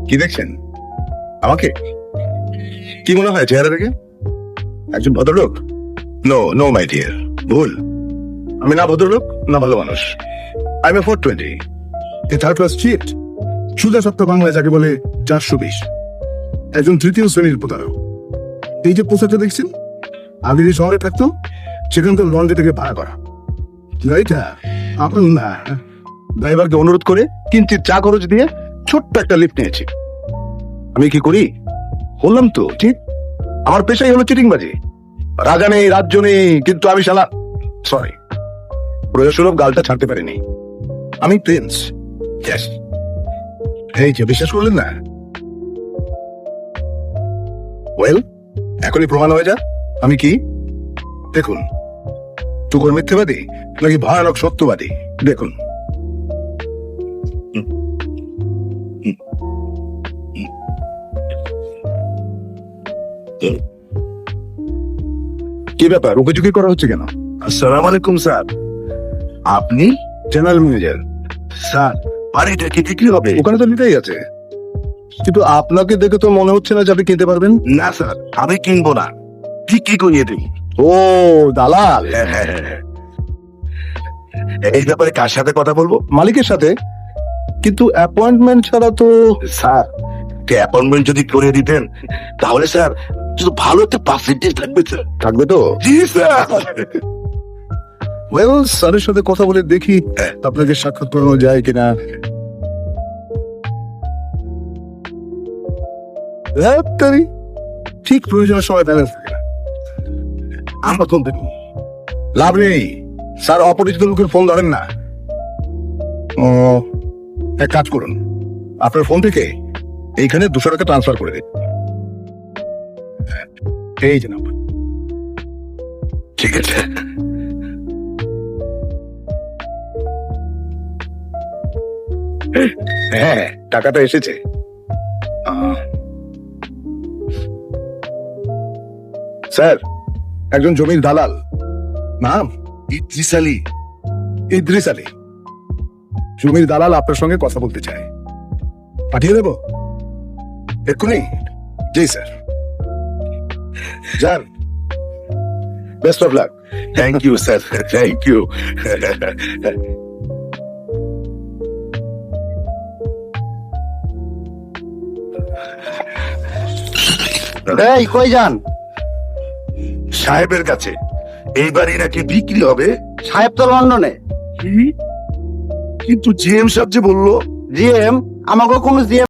কি দেখছেন আমাকে? কি মনে হয় চেহারা দেখে একজন ভদ্রলোক? নো নো মাই ডিয়ার, ভুল। আমি না ভদ্রলোক না ভালো মানুষ। I am a 420, a third class cheat, সুদা সপ্তাহ বাংলায় যাকে বলে 420, একজন তৃতীয় শ্রেণীর প্রতারক। এই যে পোশাকটা দেখছেন, আগে যে শহরে থাকতো সেখানকার লন্ড্রি থেকে ভাড়া করা। গাড়িটা আপনার না, ড্রাইভারকে অনুরোধ করে কিঞ্চিত চা খরচ দিয়ে ছোট্ট একটা লিফট নিয়েছি। আমি কি করি বললাম তো, ঠিক আমার পেশাই হলো চিটিংবাজি। রাজা নেই রাজ্য নেই, কিন্তু আমি শালা সরি প্রজাসুলভ গালটা ছাড়তে পারিনি। আমি প্রিন্স। Yes. এই যে বিশ্বাস করলেন না, ওয়েল এখনই প্রমাণ হয়ে যা আমি কি। দেখুন, তুকর মিথ্যেবাদী নাকি ভয়ানক সত্যবাদী, দেখুন। কি ব্যাপার, উকিঝুঁকি করা হচ্ছে কেন? আসসালামু আলাইকুম স্যার। আপনি? General manager. স্যার, বাড়িটা কি বিক্রি হবে? ওখানে তো নিতেই আছে, কিন্তু আপনাকে দেখে তো মনে হচ্ছে না যে আপনি কিনতে পারবেন। না স্যার, আমি কিনবো না, বিক্রি করিয়ে দিই। ও দালাল। এই ব্যাপারে কার সাথে কথা বলবো? মালিকের সাথে, কিন্তু অ্যাপয়েন্টমেন্ট ছাড়া তো। স্যার, অ্যাপয়েন্টমেন্ট যদি করে দিতেন তাহলে স্যার শুধু ভালো একটা পার্সেন্টেজ থাকবে স্যার। থাকবে তো? জি স্যার। ওয়েল, স্যারের সাথে কথা বলে দেখি আপনাকে সাক্ষাৎ করানো যায় কিনা। ঠিক প্রয়োজনের সময় ব্যালেন্স থাকে না। আমরা ফোন দেখুন, লাভ নেই। স্যার অপরিচিত লোকের ফোন ধরেন না। ও, এক কাজ করুন, আপনার ফোন থেকে এইখানে 200 টাকা ট্রান্সফার করে দিন। এই যে নাম্বার। ঠিক আছে। হ্যাঁ, টাকাটা এসেছে। স্যার, একজন জমির দালাল, নাম ইদ্রিস আলী। ইদ্রিস আলী, জমির দালাল আপনার সঙ্গে কথা বলতে চায়। পাঠিয়ে দেব এক্ষুনি? জি স্যার, যান। Best of luck. Thank you sir, thank you. এই কই যান? সাহেবের কাছে। এই বাড়ি নাকি বিক্রি হবে। সাহেব তো লন্ডনে। কি? কিন্তু জিএম সাহেব যে বললো। জিএম? আমাকে কোনো জিএম